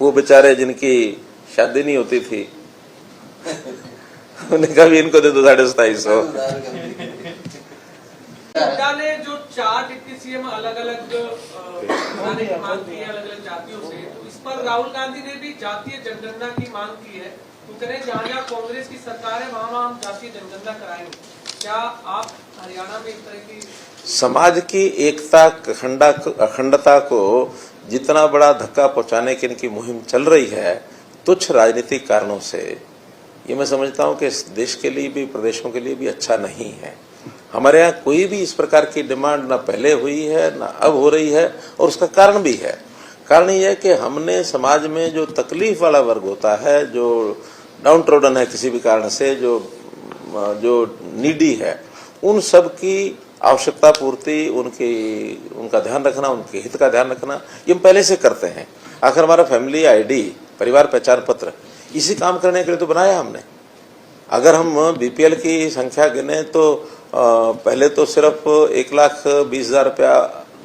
वो बेचारे जिनकी शादी नहीं होती थी उन्हें कभी इनको दे दो 2750। ने जो 4 डिप्टी सीएम अलग अलग बनाने की मांग की है अलग अलग जातियों से, तो इस पर राहुल गांधी ने भी जातीय जनगणना की मांग की है। तो करें जहाँ कांग्रेस की सरकार है वहाँ हम जातीय जनगणना कराएंगे। क्या आप हरियाणा में इस तरह की समाज की एकता अखंडता को जितना बड़ा धक्का पहुंचाने की इनकी मुहिम चल रही है तुच्छ राजनीतिक कारणों से, ये मैं समझता हूं कि इस देश के लिए भी प्रदेशों के लिए भी अच्छा नहीं है। हमारे यहाँ कोई भी इस प्रकार की डिमांड न पहले हुई है न अब हो रही है, और उसका कारण भी है। कारण ये है कि हमने समाज में जो तकलीफ वाला वर्ग होता है, जो डाउन ट्रोडन है किसी भी कारण से, जो नीडी है, उन सब की आवश्यकता पूर्ति, उनका ध्यान रखना, उनके हित का ध्यान रखना, ये हम पहले से करते हैं। आखिर हमारा फैमिली आईडी, परिवार पहचान पत्र, इसी काम करने के लिए तो बनाया हमने। अगर हम बीपीएल की संख्या गिने तो पहले तो सिर्फ 1,20,000 रुपया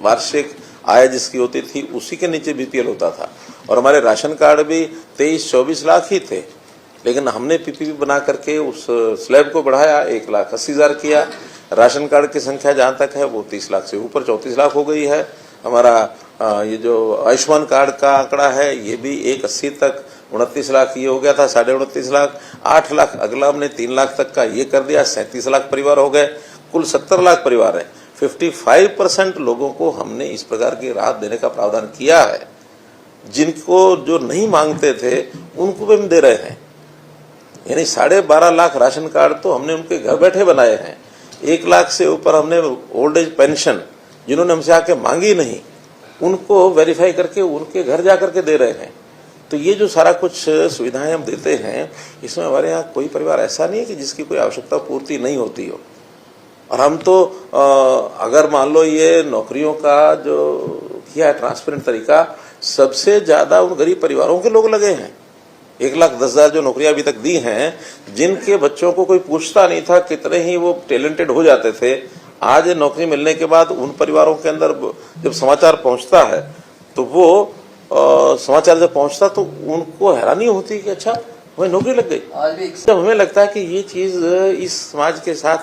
वार्षिक आय जिसकी होती थी उसी के नीचे बीपीएल होता था, और हमारे राशन कार्ड भी 23-24 लाख ही थे। लेकिन हमने पीपीपी बना करके उस स्लैब को बढ़ाया, 1,80,000 किया। राशन कार्ड की संख्या जहां तक है वो 30 लाख से ऊपर 34 लाख हो गई है। हमारा ये जो आयुष्मान कार्ड का आंकड़ा है ये भी 1,80 तक 29 लाख ये हो गया था, 29.5 लाख, 8 लाख अगला हमने 3 लाख तक का ये कर दिया, 37 लाख परिवार हो गए, कुल 70 लाख परिवार है। 55% लोगों को हमने इस प्रकार की राहत देने का प्रावधान किया है। जिनको जो नहीं मांगते थे उनको भी हम दे रहे हैं। यानी 12.5 लाख राशन कार्ड तो हमने उनके घर बैठे बनाए हैं। 1 लाख से ऊपर हमने ओल्ड एज पेंशन जिन्होंने हमसे आके मांगी नहीं उनको वेरीफाई करके उनके घर जाकर के दे रहे हैं। तो ये जो सारा कुछ सुविधाएं हम देते हैं, इसमें हमारे यहाँ कोई परिवार ऐसा नहीं है कि जिसकी कोई आवश्यकता पूर्ति नहीं होती हो। और हम तो अगर मान लो ये नौकरियों का जो किया है ट्रांसपेरेंट तरीका, सबसे ज्यादा उन गरीब परिवारों के लोग लगे हैं। 1,10,000 जो नौकरियां अभी तक दी हैं, जिनके बच्चों को कोई पूछता नहीं था, कितने ही वो टैलेंटेड हो जाते थे, आज नौकरी मिलने के बाद उन परिवारों के अंदर जब समाचार पहुंचता है तो वो समाचार जब पहुंचता तो उनको हैरानी होती कि अच्छा हमें नौकरी लग गई। जब हमें लगता है कि ये चीज इस समाज के साथ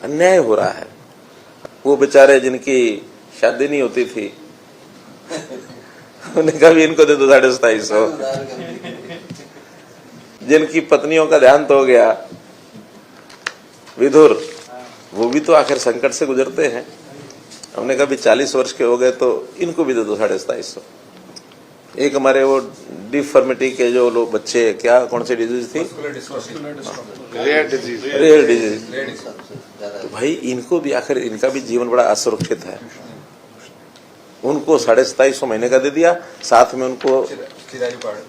अन्याय हो रहा है। वो बेचारे जिनकी शादी नहीं होती थी उन्हें कभी इनको दे दो 2750। जिनकी पत्नियों का देहांत हो गया, विधुर, वो भी तो आखिर संकट से गुजरते हैं। हमने कभी 40 वर्ष के हो गए तो इनको भी दे दो 2750। एक हमारे वो डिफॉर्मिटी के जो लोग बच्चे, क्या कौन सी डिजीज थी, रेयर डिजीज, तो भाई इनको भी आखिर इनका भी जीवन बड़ा असुरक्षित है। उनको 2750 महीने का दे दिया, साथ में उनको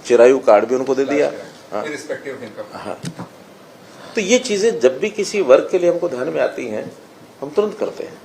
चिरायु कार्ड भी उनको दे दिया। हाँ, तो ये चीजें जब भी किसी वर्ग के लिए हमको ध्यान में आती हैं हम तुरंत करते हैं।